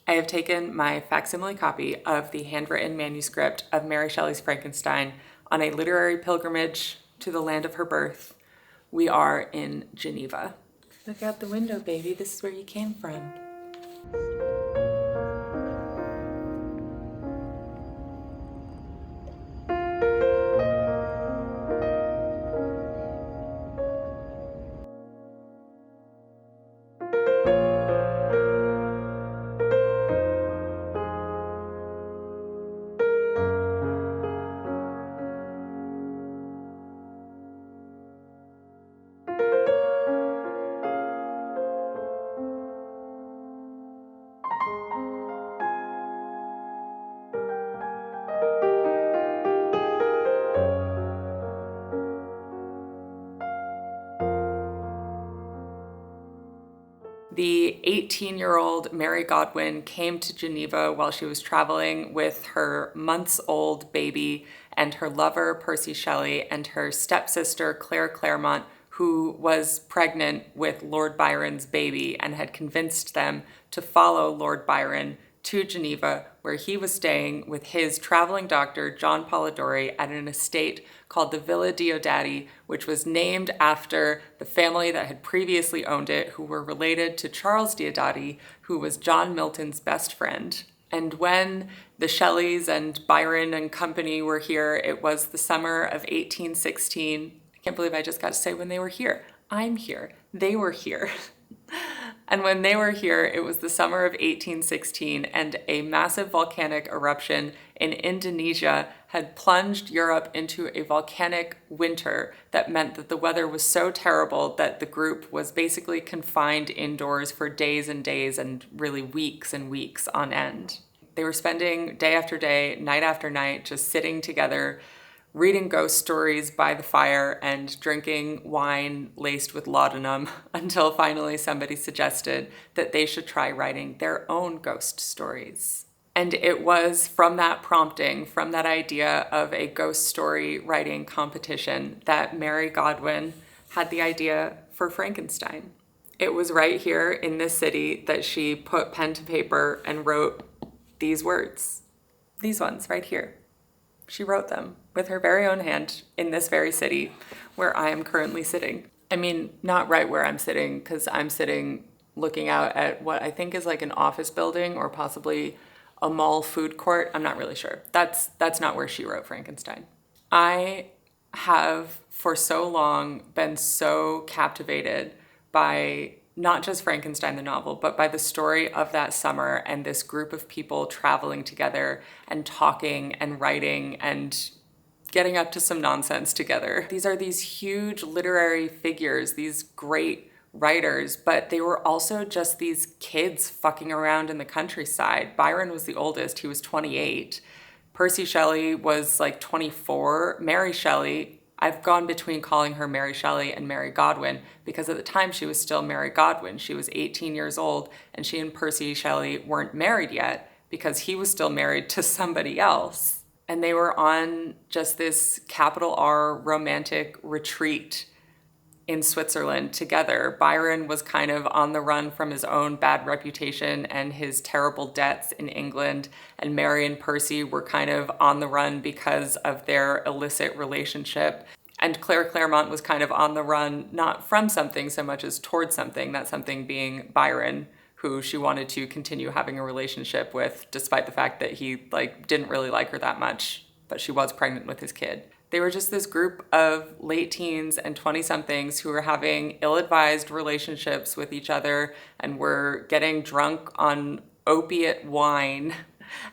I have taken my facsimile copy of the handwritten manuscript of Mary Shelley's Frankenstein on a literary pilgrimage to the land of her birth. We are in Geneva. Look out the window, baby. This is where you came from. The 18-year-old Mary Godwin came to Geneva while she was traveling with her months-old baby and her lover, Percy Shelley, and her stepsister, Claire Claremont, who was pregnant with Lord Byron's baby and had convinced them to follow Lord Byron to Geneva, where he was staying with his traveling doctor, John Polidori, at an estate called the Villa Diodati, which was named after the family that had previously owned it, who were related to Charles Diodati, who was John Milton's best friend. And when the Shelleys and Byron and company were here, it was the summer of 1816. I can't believe I just got to say when they were here. I'm here. They were here. And when they were here, it was the summer of 1816, and a massive volcanic eruption in Indonesia had plunged Europe into a volcanic winter that meant that the weather was so terrible that the group was basically confined indoors for days and days and really weeks and weeks on end. They were spending day after day, night after night, just sitting together, reading ghost stories by the fire and drinking wine laced with laudanum until finally somebody suggested that they should try writing their own ghost stories. And it was from that prompting, from that idea of a ghost story writing competition, that Mary Godwin had the idea for Frankenstein. It was right here in this city that she put pen to paper and wrote these words. These ones right here. She wrote them with her very own hand in this very city where I am currently sitting. I mean, not right where I'm sitting, because I'm sitting looking out at what I think is like an office building or possibly a mall food court. I'm not really sure. That's not where she wrote Frankenstein. I have for so long been so captivated by not just Frankenstein the novel, but by the story of that summer and this group of people traveling together and talking and writing and getting up to some nonsense together. These are these huge literary figures, these great writers, but they were also just these kids fucking around in the countryside. Byron was the oldest, he was 28. Percy Shelley was like 24. Mary Shelley, I've gone between calling her Mary Shelley and Mary Godwin because at the time she was still Mary Godwin. She was 18 years old and she and Percy Shelley weren't married yet because he was still married to somebody else. And they were on just this capital R romantic retreat in Switzerland together. Byron was kind of on the run from his own bad reputation and his terrible debts in England, and Mary and Percy were kind of on the run because of their illicit relationship. And Claire Claremont was kind of on the run, not from something so much as towards something, that something being Byron, who she wanted to continue having a relationship with, despite the fact that he didn't really like her that much, but she was pregnant with his kid. They were just this group of late teens and 20-somethings who were having ill-advised relationships with each other and were getting drunk on opiate wine,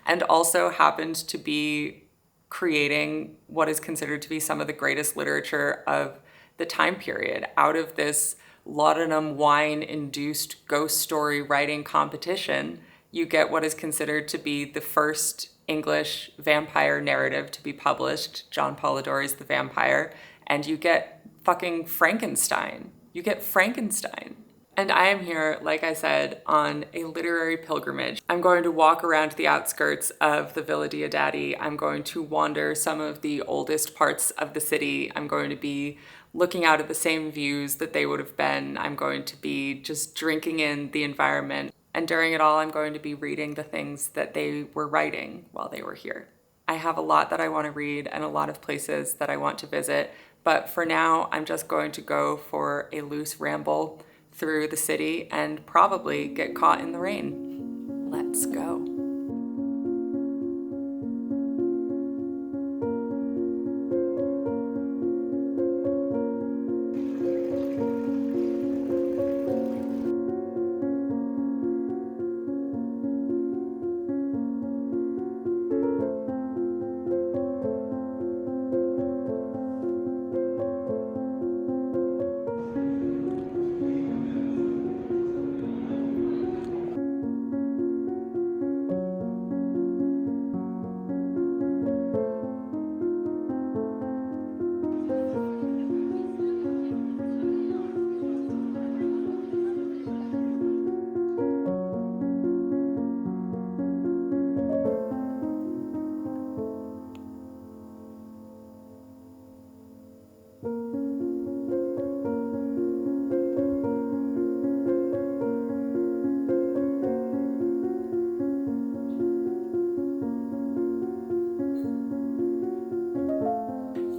and also happened to be creating what is considered to be some of the greatest literature of the time period. Out of this laudanum wine-induced ghost story writing competition, you get what is considered to be the first English vampire narrative to be published, John Polidori's The Vampyre, and you get fucking Frankenstein. You get Frankenstein. And I am here, like I said, on a literary pilgrimage. I'm going to walk around the outskirts of the Villa Diodati. I'm going to wander some of the oldest parts of the city. I'm going to be looking out at the same views that they would have been. I'm going to be just drinking in the environment. And during it all, I'm going to be reading the things that they were writing while they were here. I have a lot that I want to read and a lot of places that I want to visit, but for now, I'm just going to go for a loose ramble through the city and probably get caught in the rain. Let's go.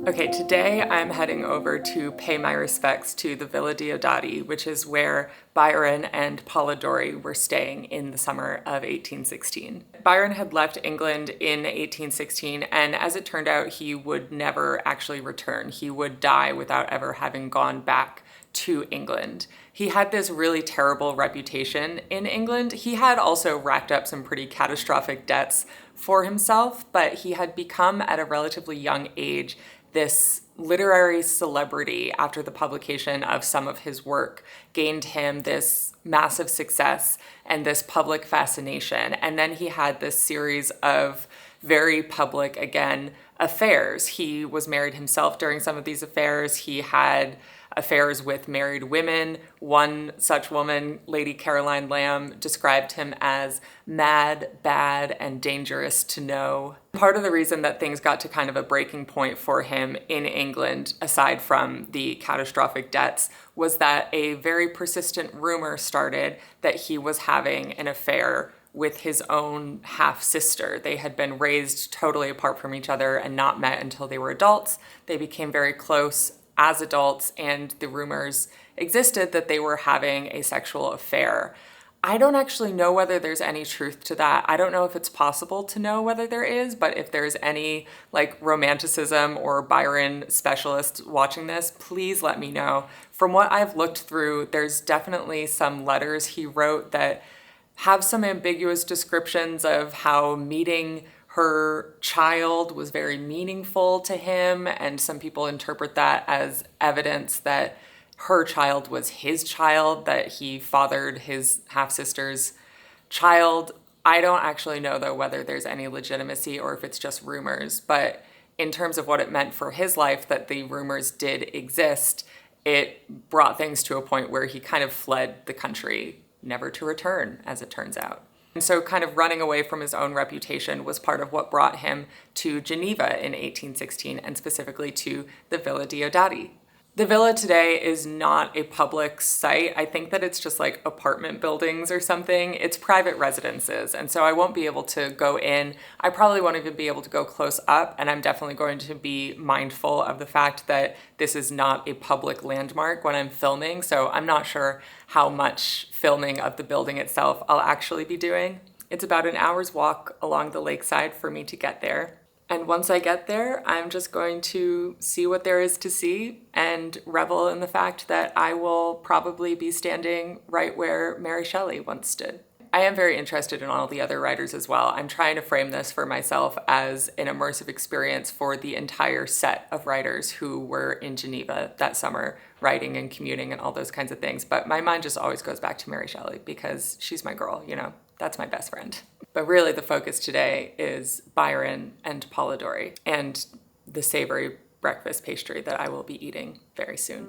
Okay, today I'm heading over to pay my respects to the Villa Diodati, which is where Byron and Polidori were staying in the summer of 1816. Byron had left England in 1816, and as it turned out, he would never actually return. He would die without ever having gone back to England. He had this really terrible reputation in England. He had also racked up some pretty catastrophic debts for himself, but he had become at a relatively young age this literary celebrity after the publication of some of his work, gained him this massive success and this public fascination. And then he had this series of very public, again, affairs. He was married himself during some of these affairs. He had affairs with married women. One such woman, Lady Caroline Lamb, described him as mad, bad, and dangerous to know. Part of the reason that things got to kind of a breaking point for him in England, aside from the catastrophic debts, was that a very persistent rumor started that he was having an affair with his own half-sister. They had been raised totally apart from each other and not met until they were adults. They became very close as adults, and the rumors existed that they were having a sexual affair. I don't actually know whether there's any truth to that. I don't know if it's possible to know whether there is, but if there's any romanticism or Byron specialists watching this, please let me know. From what I've looked through, there's definitely some letters he wrote that have some ambiguous descriptions of how meeting her child was very meaningful to him, and some people interpret that as evidence that her child was his child, that he fathered his half-sister's child. I don't actually know, though, whether there's any legitimacy or if it's just rumors, but in terms of what it meant for his life that the rumors did exist, it brought things to a point where he kind of fled the country, never to return, as it turns out. And so kind of running away from his own reputation was part of what brought him to Geneva in 1816, and specifically to the Villa Diodati. The villa today is not a public site. I think that it's just like apartment buildings or something. It's private residences, and so I won't be able to go in. I probably won't even be able to go close up, and I'm definitely going to be mindful of the fact that this is not a public landmark when I'm filming, so I'm not sure how much filming of the building itself I'll actually be doing. It's about an hour's walk along the lakeside for me to get there. And once I get there, I'm just going to see what there is to see and revel in the fact that I will probably be standing right where Mary Shelley once stood. I am very interested in all the other writers as well. I'm trying to frame this for myself as an immersive experience for the entire set of writers who were in Geneva that summer, writing and commuting and all those kinds of things. But my mind just always goes back to Mary Shelley because she's my girl, you know, that's my best friend. But really the focus today is Byron and Polidori and the savory breakfast pastry that I will be eating very soon.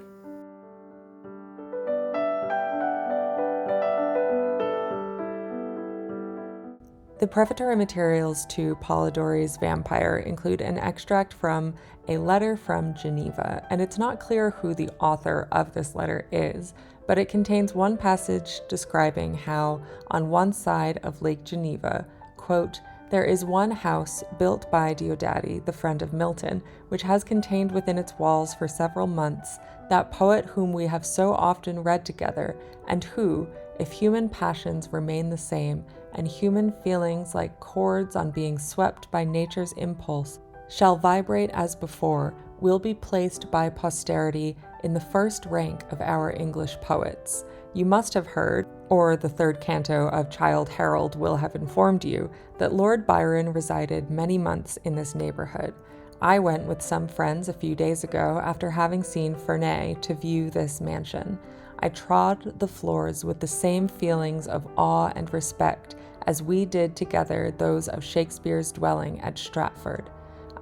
The prefatory materials to Polidori's Vampyre include an extract from a letter from Geneva, and it's not clear who the author of this letter is, but it contains one passage describing how, on one side of Lake Geneva, quote, there is one house built by Diodati, the friend of Milton, which has contained within its walls for several months that poet whom we have so often read together, and who, if human passions remain the same, and human feelings like chords on being swept by nature's impulse, shall vibrate as before, will be placed by posterity in the first rank of our English poets. You must have heard, or the third canto of Childe Harold will have informed you, that Lord Byron resided many months in this neighborhood. I went with some friends a few days ago after having seen Ferney to view this mansion. I trod the floors with the same feelings of awe and respect as we did together those of Shakespeare's dwelling at Stratford.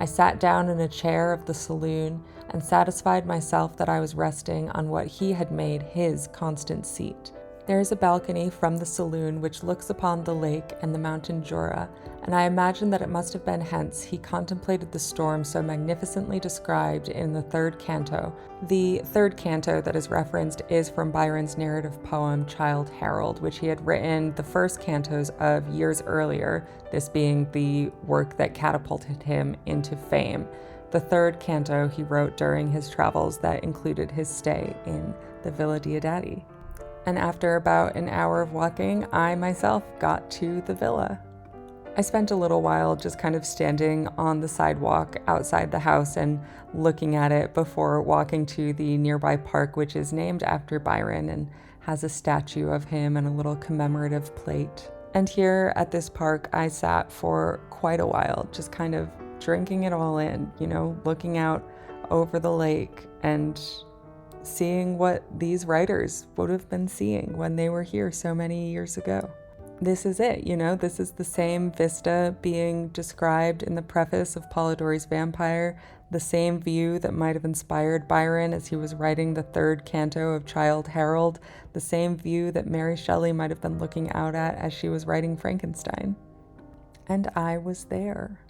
I sat down in a chair of the saloon and satisfied myself that I was resting on what he had made his constant seat. There is a balcony from the saloon which looks upon the lake and the mountain Jura, and I imagine that it must have been hence he contemplated the storm so magnificently described in the third canto. The third canto that is referenced is from Byron's narrative poem Childe Harold, which he had written the first cantos of years earlier, this being the work that catapulted him into fame. The third canto he wrote during his travels that included his stay in the Villa Diodati. And after about an hour of walking, I myself got to the villa. I spent a little while just kind of standing on the sidewalk outside the house and looking at it before walking to the nearby park, which is named after Byron and has a statue of him and a little commemorative plate. And here at this park, I sat for quite a while, just kind of drinking it all in, looking out over the lake and seeing what these writers would have been seeing when they were here so many years ago. This is it, this is the same vista being described in the preface of Polidori's Vampyre, the same view that might have inspired Byron as he was writing the third canto of Childe Harold, the same view that Mary Shelley might have been looking out at as she was writing Frankenstein. And I was there.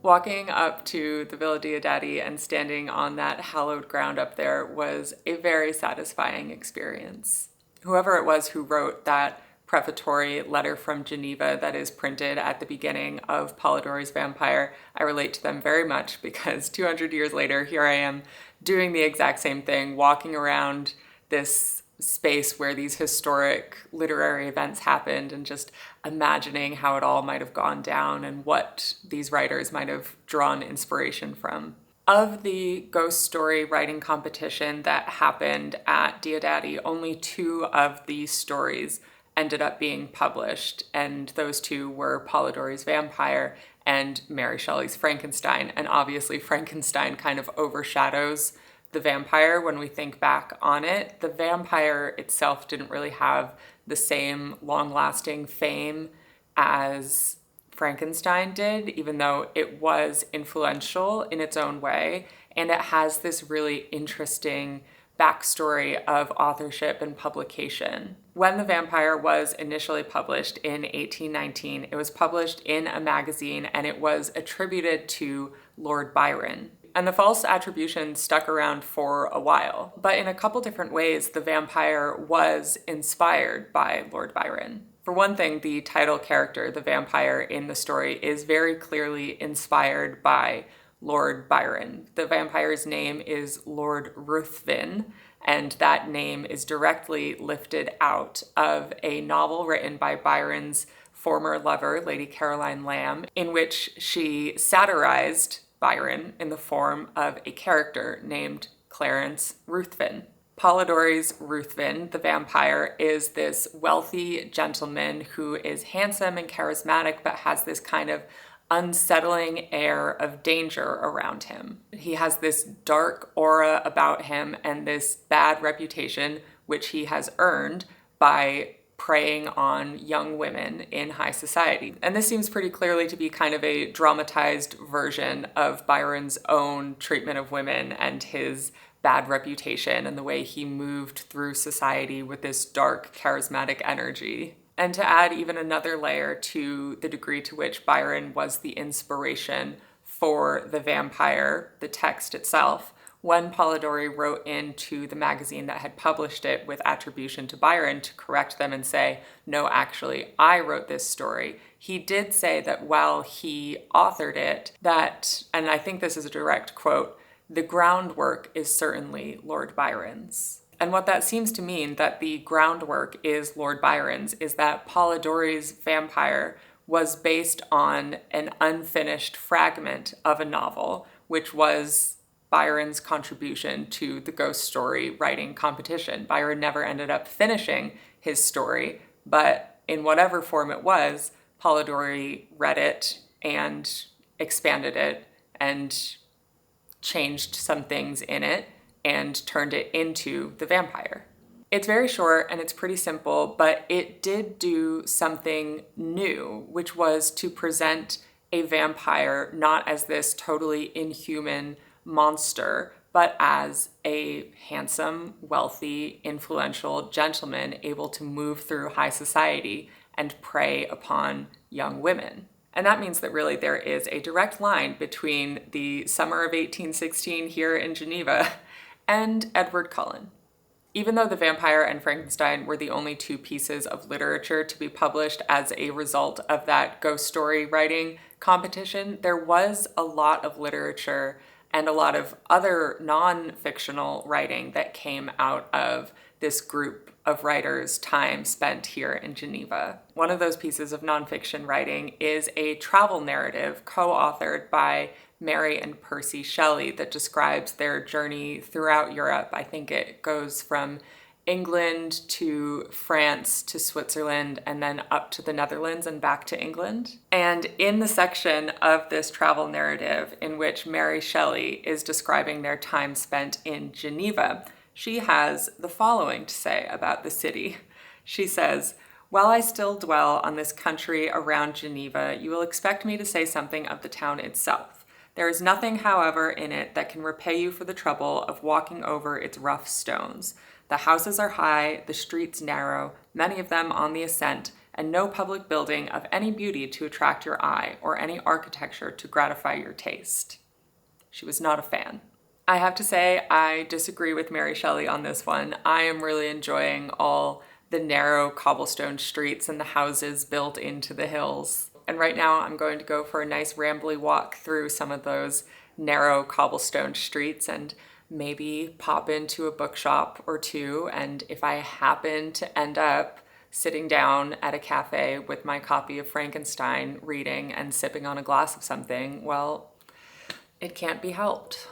Walking up to the Villa Diodati and standing on that hallowed ground up there was a very satisfying experience. Whoever it was who wrote that prefatory letter from Geneva that is printed at the beginning of Polidori's Vampyre, I relate to them very much because 200 years later, here I am doing the exact same thing, walking around this space where these historic literary events happened and just imagining how it all might have gone down and what these writers might have drawn inspiration from. Of the ghost story writing competition that happened at Diodati, only 2 of these stories ended up being published, and those 2 were Polidori's Vampyre and Mary Shelley's Frankenstein. And obviously Frankenstein kind of overshadows the Vampyre when we think back on it. The Vampyre itself didn't really have the same long-lasting fame as Frankenstein did, even though it was influential in its own way, and it has this really interesting backstory of authorship and publication. When The Vampyre was initially published in 1819, it was published in a magazine and it was attributed to Lord Byron. And the false attribution stuck around for a while. But in a couple different ways, The Vampyre was inspired by Lord Byron. For one thing, the title character, the vampire in the story, is very clearly inspired by Lord Byron. The vampire's name is Lord Ruthven, and that name is directly lifted out of a novel written by Byron's former lover, Lady Caroline Lamb, in which she satirized Byron in the form of a character named Clarence Ruthven. Polidori's Ruthven, the vampire, is this wealthy gentleman who is handsome and charismatic but has this kind of unsettling air of danger around him. He has this dark aura about him and this bad reputation which he has earned by preying on young women in high society. And this seems pretty clearly to be kind of a dramatized version of Byron's own treatment of women and his bad reputation and the way he moved through society with this dark, charismatic energy. And to add even another layer to the degree to which Byron was the inspiration for The Vampyre, the text itself, when Polidori wrote into the magazine that had published it with attribution to Byron to correct them and say, no, actually, I wrote this story, he did say that while he authored it, that, and I think this is a direct quote, the groundwork is certainly Lord Byron's. And what that seems to mean, that the groundwork is Lord Byron's, is that Polidori's Vampyre was based on an unfinished fragment of a novel, which was Byron's contribution to the ghost story writing competition. Byron never ended up finishing his story, but in whatever form it was, Polidori read it and expanded it and changed some things in it and turned it into the Vampyre. It's very short and it's pretty simple, but it did do something new, which was to present a vampire not as this totally inhuman monster, but as a handsome, wealthy, influential gentleman able to move through high society and prey upon young women. And that means that really there is a direct line between the summer of 1816 here in Geneva and Edward Cullen. Even though The Vampyre and Frankenstein were the only two pieces of literature to be published as a result of that ghost story writing competition, there was a lot of literature and a lot of other non-fictional writing that came out of this group of writers' time spent here in Geneva. One of those pieces of nonfiction writing is a travel narrative co-authored by Mary and Percy Shelley that describes their journey throughout Europe. I think it goes from England to France to Switzerland and then up to the Netherlands and back to England. And in the section of this travel narrative in which Mary Shelley is describing their time spent in Geneva, she has the following to say about the city. She says, "While I still dwell on this country around Geneva, you will expect me to say something of the town itself. There is nothing, however, in it that can repay you for the trouble of walking over its rough stones. The houses are high, the streets narrow, many of them on the ascent, and no public building of any beauty to attract your eye, or any architecture to gratify your taste." She was not a fan. I have to say, I disagree with Mary Shelley on this one. I am really enjoying all the narrow cobblestone streets and the houses built into the hills. And right now I'm going to go for a nice rambly walk through some of those narrow cobblestone streets and maybe pop into a bookshop or two. And if I happen to end up sitting down at a cafe with my copy of Frankenstein reading and sipping on a glass of something, well, it can't be helped.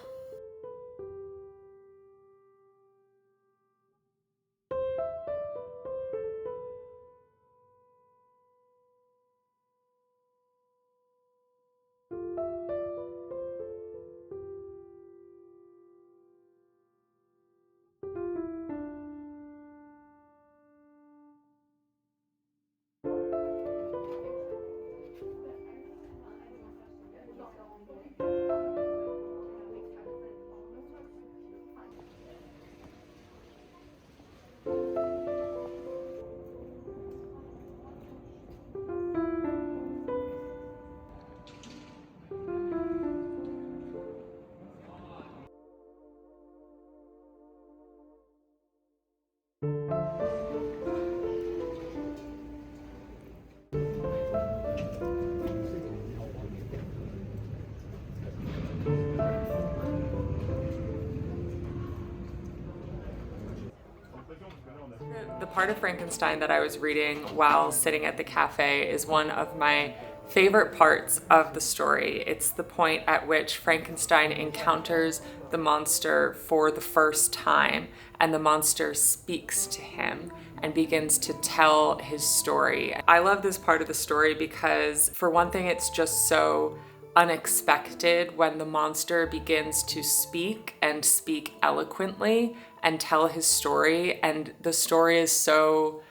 The part of Frankenstein that I was reading while sitting at the cafe is one of my favorite parts of the story. It's the point at which Frankenstein encounters the monster for the first time, and the monster speaks to him and begins to tell his story. I love this part of the story because, for one thing, it's just so unexpected when the monster begins to speak and speak eloquently and tell his story, and the story is so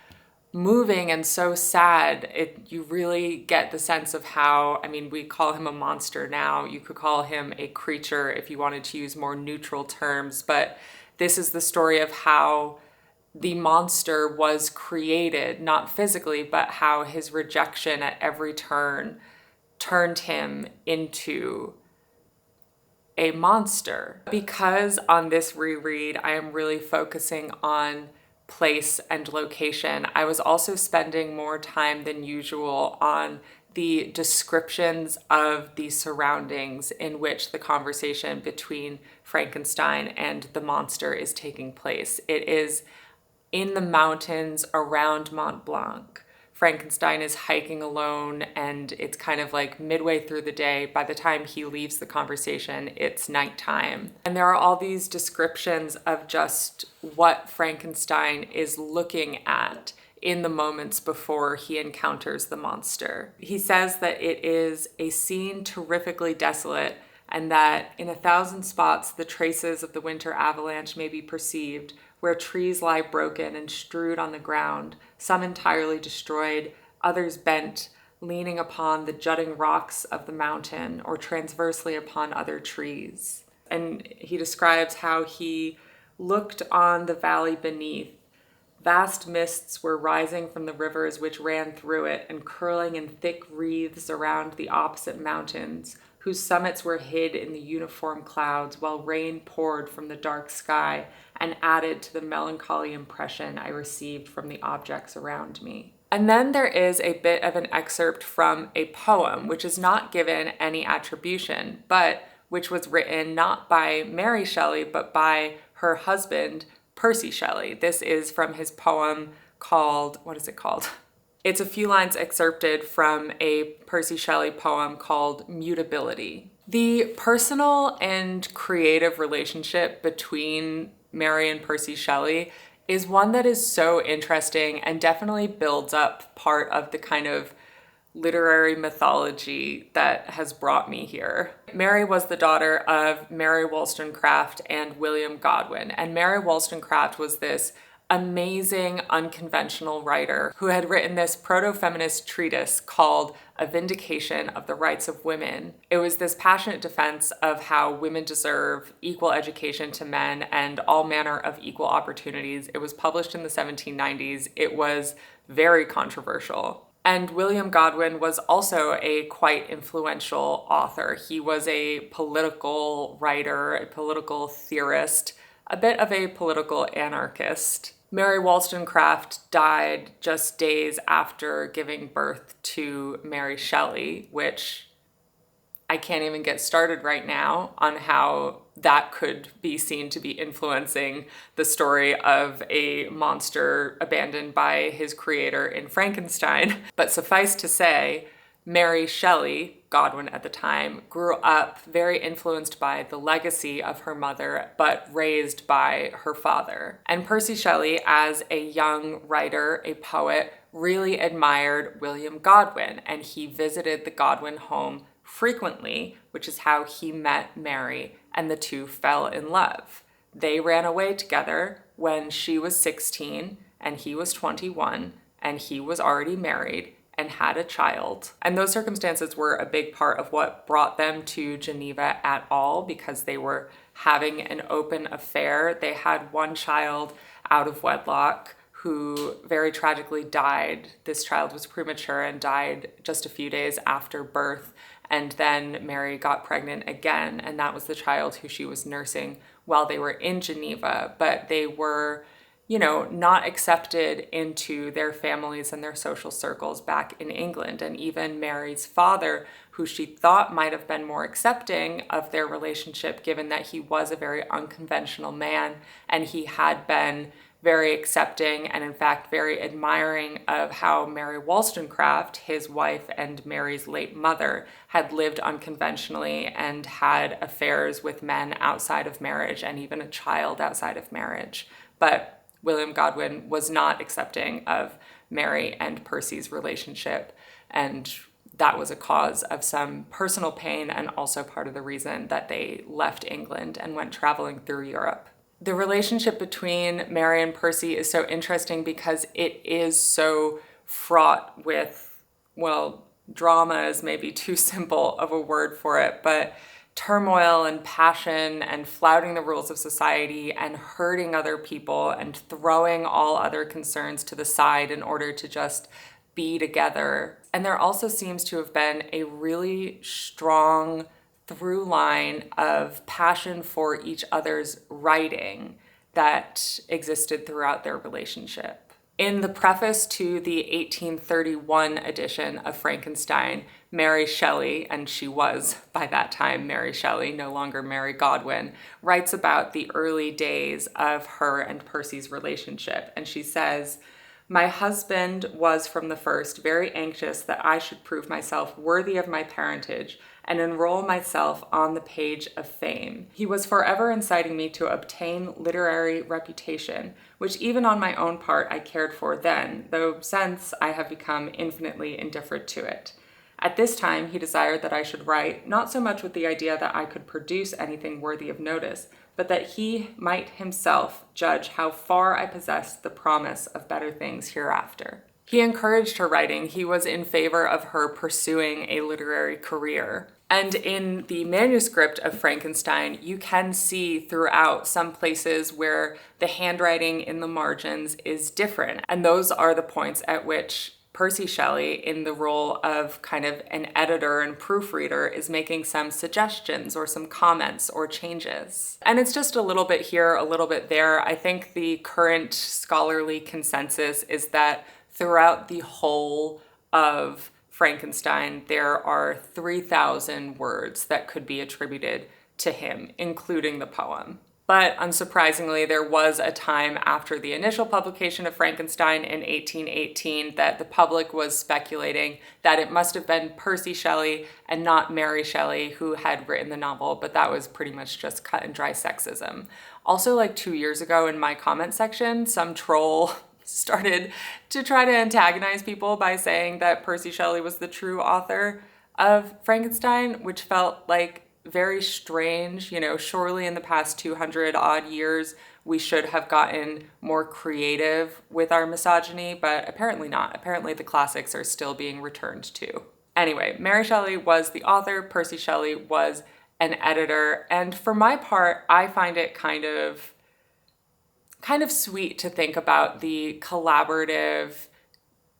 moving and so sad. You really get the sense of how, I mean, we call him a monster now. You could call him a creature if you wanted to use more neutral terms, but this is the story of how the monster was created, not physically, but how his rejection at every turn turned him into a monster. Because on this reread, I am really focusing on place and location, I was also spending more time than usual on the descriptions of the surroundings in which the conversation between Frankenstein and the monster is taking place. It is in the mountains around Mont Blanc. Frankenstein is hiking alone, and it's kind of like midway through the day. By the time he leaves the conversation, it's nighttime. And there are all these descriptions of just what Frankenstein is looking at in the moments before he encounters the monster. He says that it is a scene terrifically desolate, and that in 1,000 spots the traces of the winter avalanche may be perceived, where trees lie broken and strewed on the ground, some entirely destroyed, others bent, leaning upon the jutting rocks of the mountain or transversely upon other trees. And he describes how he looked on the valley beneath. Vast mists were rising from the rivers which ran through it and curling in thick wreaths around the opposite mountains, whose summits were hid in the uniform clouds, while rain poured from the dark sky and added to the melancholy impression I received from the objects around me. And then there is a bit of an excerpt from a poem, which is not given any attribution, but which was written not by Mary Shelley, but by her husband, Percy Shelley. This is from his poem called, what is it called? It's a few lines excerpted from a Percy Shelley poem called Mutability. The personal and creative relationship between Mary and Percy Shelley is one that is so interesting and definitely builds up part of the kind of literary mythology that has brought me here. Mary was the daughter of Mary Wollstonecraft and William Godwin, and Mary Wollstonecraft was this amazing, unconventional writer who had written this proto-feminist treatise called A Vindication of the Rights of Women. It was this passionate defense of how women deserve equal education to men and all manner of equal opportunities. It was published in the 1790s. It was very controversial. And William Godwin was also a quite influential author. He was a political writer, a political theorist, a bit of a political anarchist. Mary Wollstonecraft died just days after giving birth to Mary Shelley, which I can't even get started right now on how that could be seen to be influencing the story of a monster abandoned by his creator in Frankenstein. But suffice to say, Mary Shelley, Godwin at the time, grew up very influenced by the legacy of her mother, but raised by her father. And Percy Shelley, as a young writer, a poet, really admired William Godwin, and he visited the Godwin home frequently, which is how he met Mary, and the two fell in love. They ran away together when she was 16 and he was 21, and he was already married and had a child. And those circumstances were a big part of what brought them to Geneva at all, because they were having an open affair. They had one child out of wedlock who very tragically died. This child was premature and died just a few days after birth. And then Mary got pregnant again, and that was the child who she was nursing while they were in Geneva. But they were, not accepted into their families and their social circles back in England. And even Mary's father, who she thought might have been more accepting of their relationship, given that he was a very unconventional man and he had been very accepting and in fact very admiring of how Mary Wollstonecraft, his wife and Mary's late mother, had lived unconventionally and had affairs with men outside of marriage and even a child outside of marriage. But William Godwin was not accepting of Mary and Percy's relationship, and that was a cause of some personal pain and also part of the reason that they left England and went traveling through Europe. The relationship between Mary and Percy is so interesting because it is so fraught with, drama is maybe too simple of a word for it, but turmoil and passion and flouting the rules of society and hurting other people and throwing all other concerns to the side in order to just be together. And there also seems to have been a really strong through line of passion for each other's writing that existed throughout their relationship. In the preface to the 1831 edition of Frankenstein, Mary Shelley, and she was by that time Mary Shelley, no longer Mary Godwin, writes about the early days of her and Percy's relationship. And she says, "My husband was from the first very anxious that I should prove myself worthy of my parentage and enroll myself on the page of fame. He was forever inciting me to obtain literary reputation, which even on my own part I cared for then, though since I have become infinitely indifferent to it. At this time he desired that I should write, not so much with the idea that I could produce anything worthy of notice, but that he might himself judge how far I possessed the promise of better things hereafter." He encouraged her writing. He was in favor of her pursuing a literary career. And in the manuscript of Frankenstein, you can see throughout some places where the handwriting in the margins is different. And those are the points at which Percy Shelley, in the role of kind of an editor and proofreader, is making some suggestions or some comments or changes. And it's just a little bit here, a little bit there. I think the current scholarly consensus is that throughout the whole of Frankenstein, there are 3,000 words that could be attributed to him, including the poem. But unsurprisingly, there was a time after the initial publication of Frankenstein in 1818 that the public was speculating that it must have been Percy Shelley and not Mary Shelley who had written the novel, but that was pretty much just cut and dry sexism. Also, like 2 years ago in my comment section, some troll started to try to antagonize people by saying that Percy Shelley was the true author of Frankenstein, which felt like very strange. You know, surely in the past 200 odd years, we should have gotten more creative with our misogyny, but apparently not. Apparently the classics are still being returned to. Anyway, Mary Shelley was the author, Percy Shelley was an editor, and for my part, I find it kind of sweet to think about the collaborative,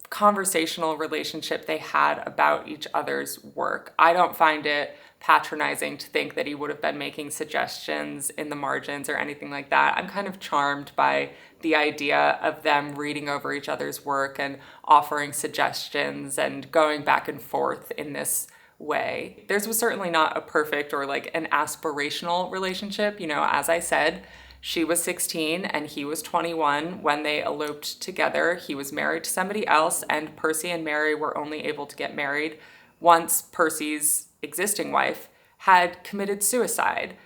conversational relationship they had about each other's work. I don't find it patronizing to think that he would have been making suggestions in the margins or anything like that. I'm kind of charmed by the idea of them reading over each other's work and offering suggestions and going back and forth in this way. Theirs was certainly not a perfect or like an aspirational relationship. You know, as I said, she was 16 and he was 21 when they eloped together. He was married to somebody else, and Percy and Mary were only able to get married once Percy's existing wife had committed suicide.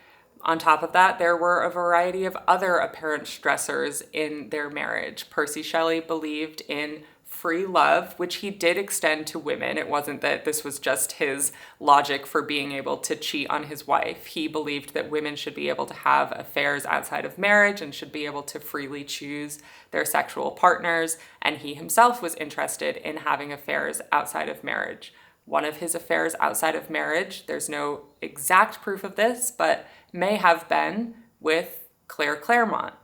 On top of that, there were a variety of other apparent stressors in their marriage. Percy Shelley believed in free love, which he did extend to women. It wasn't that this was just his logic for being able to cheat on his wife. He believed that women should be able to have affairs outside of marriage and should be able to freely choose their sexual partners, and he himself was interested in having affairs outside of marriage. One of his affairs outside of marriage, there's no exact proof of this, but may have been with Claire Clairmont,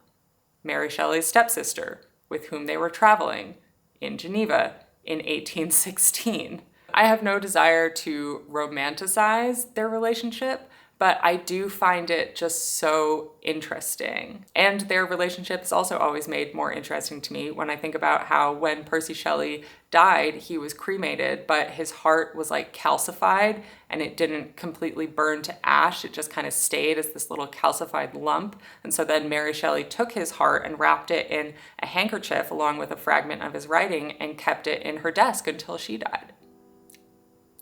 Mary Shelley's stepsister, with whom they were traveling in Geneva in 1816. I have no desire to romanticize their relationship, but I do find it just so interesting. And their relationship is also always made more interesting to me when I think about how when Percy Shelley died, he was cremated, but his heart was like calcified and it didn't completely burn to ash. It just kind of stayed as this little calcified lump. And so then Mary Shelley took his heart and wrapped it in a handkerchief along with a fragment of his writing and kept it in her desk until she died.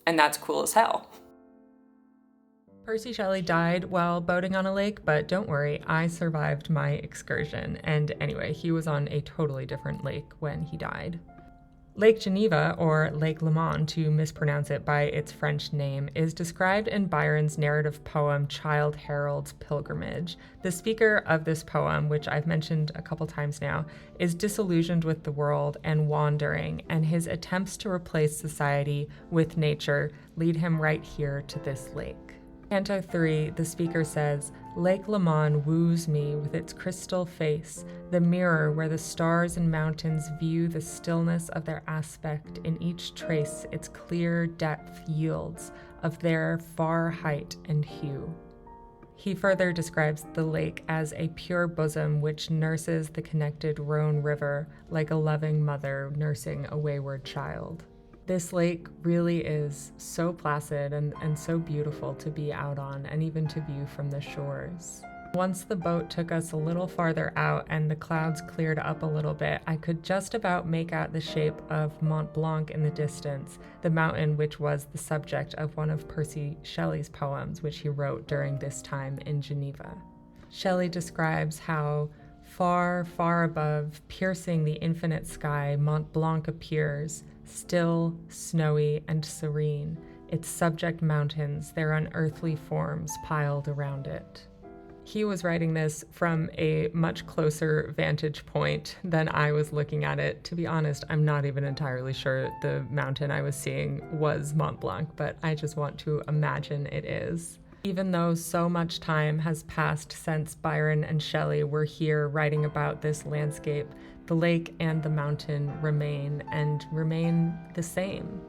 And that's cool as hell. Percy Shelley died while boating on a lake, but don't worry, I survived my excursion. And anyway, he was on a totally different lake when he died. Lake Geneva, or Lake Léman to mispronounce it by its French name, is described in Byron's narrative poem Childe Harold's Pilgrimage. The speaker of this poem, which I've mentioned a couple times now, is disillusioned with the world and wandering, and his attempts to replace society with nature lead him right here to this lake. Canto 3, the speaker says, Lake Leman woos me with its crystal face, the mirror where the stars and mountains view the stillness of their aspect in each trace its clear depth yields of their far height and hue. He further describes the lake as a pure bosom which nurses the connected Rhone River like a loving mother nursing a wayward child. This lake really is so placid and so beautiful to be out on and even to view from the shores. Once the boat took us a little farther out and the clouds cleared up a little bit, I could just about make out the shape of Mont Blanc in the distance, the mountain which was the subject of one of Percy Shelley's poems, which he wrote during this time in Geneva. Shelley describes how far, far above, piercing the infinite sky, Mont Blanc appears, still, snowy, and serene, its subject mountains, their unearthly forms piled around it. He was writing this from a much closer vantage point than I was looking at it. To be honest, I'm not even entirely sure the mountain I was seeing was Mont Blanc, but I just want to imagine it is. Even though so much time has passed since Byron and Shelley were here writing about this landscape, the lake and the mountain remain and remain the same.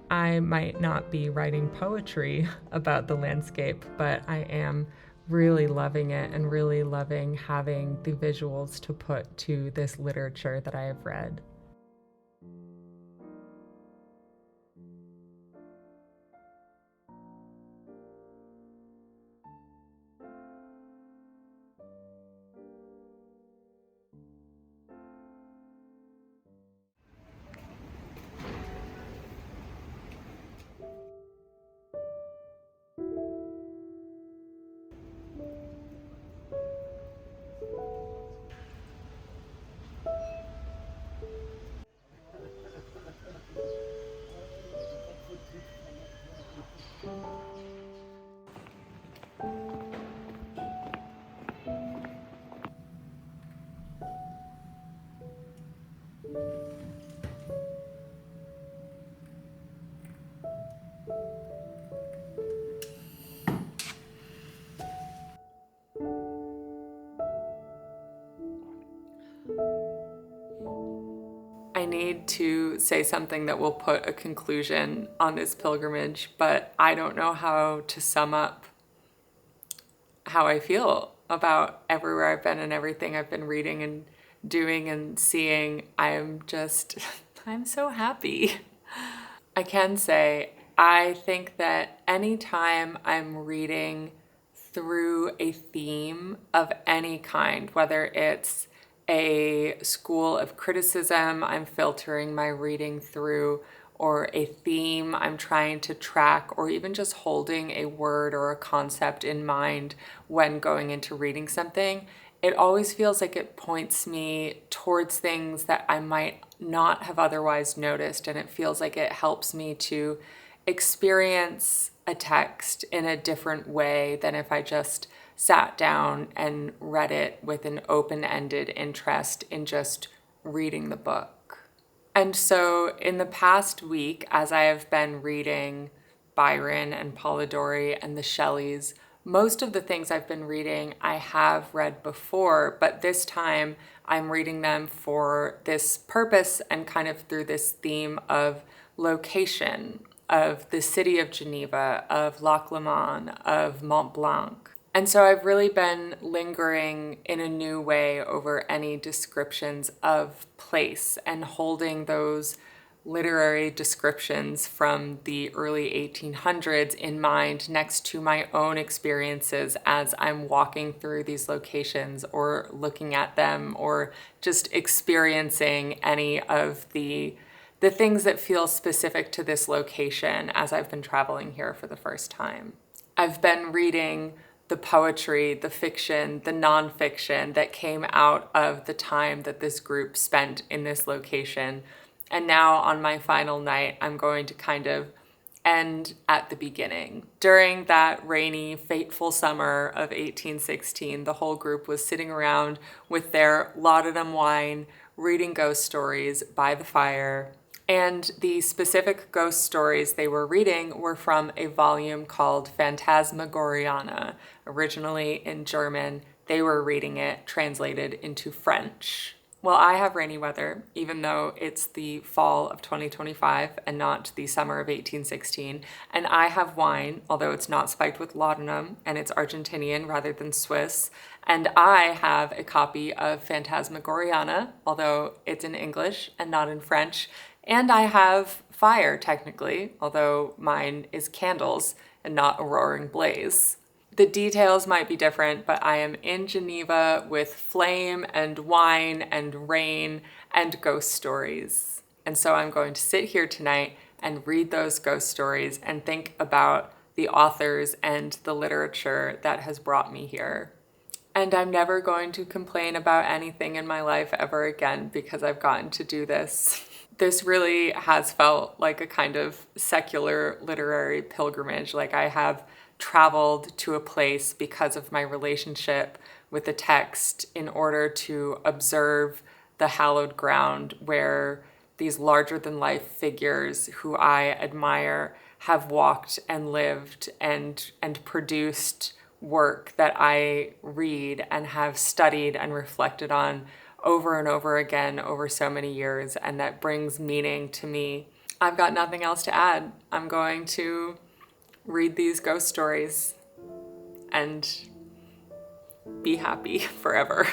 I might not be writing poetry about the landscape, but I am really loving it and really loving having the visuals to put to this literature that I have read. I need to say something that will put a conclusion on this pilgrimage, but I don't know how to sum up how I feel about everywhere I've been and everything I've been reading and doing and seeing. I'm so happy. I can say, I think that anytime I'm reading through a theme of any kind, whether it's a school of criticism I'm filtering my reading through, or a theme I'm trying to track, or even just holding a word or a concept in mind when going into reading something, it always feels like it points me towards things that I might not have otherwise noticed, and it feels like it helps me to experience a text in a different way than if I just sat down and read it with an open-ended interest in just reading the book. And so in the past week, as I have been reading Byron and Polidori and the Shelleys, most of the things I've been reading I have read before, but this time I'm reading them for this purpose and kind of through this theme of location, of the city of Geneva, of Lac Leman, of Mont Blanc. And so I've really been lingering in a new way over any descriptions of place and holding those literary descriptions from the early 1800s in mind next to my own experiences as I'm walking through these locations or looking at them or just experiencing any of the things that feel specific to this location as I've been traveling here for the first time. I've been reading the poetry, the fiction, the nonfiction that came out of the time that this group spent in this location. And now on my final night, I'm going to kind of end at the beginning. During that rainy, fateful summer of 1816, the whole group was sitting around with their laudanum wine, reading ghost stories by the fire, And the specific ghost stories they were reading were from a volume called Fantasmagoriana, originally in German. They were reading it translated into French. Well, I have rainy weather, even though it's the fall of 2025 and not the summer of 1816. And I have wine, although it's not spiked with laudanum and it's Argentinian rather than Swiss. And I have a copy of Fantasmagoriana, although it's in English and not in French. And I have fire, technically, although mine is candles and not a roaring blaze. The details might be different, but I am in Geneva with flame and wine and rain and ghost stories. And so I'm going to sit here tonight and read those ghost stories and think about the authors and the literature that has brought me here. And I'm never going to complain about anything in my life ever again because I've gotten to do this. This really has felt like a kind of secular literary pilgrimage. Like I have traveled to a place because of my relationship with the text in order to observe the hallowed ground where these larger than life figures who I admire have walked and lived and produced work that I read and have studied and reflected on over and over again over so many years, and that brings meaning to me. I've got nothing else to add. I'm going to read these ghost stories and be happy forever.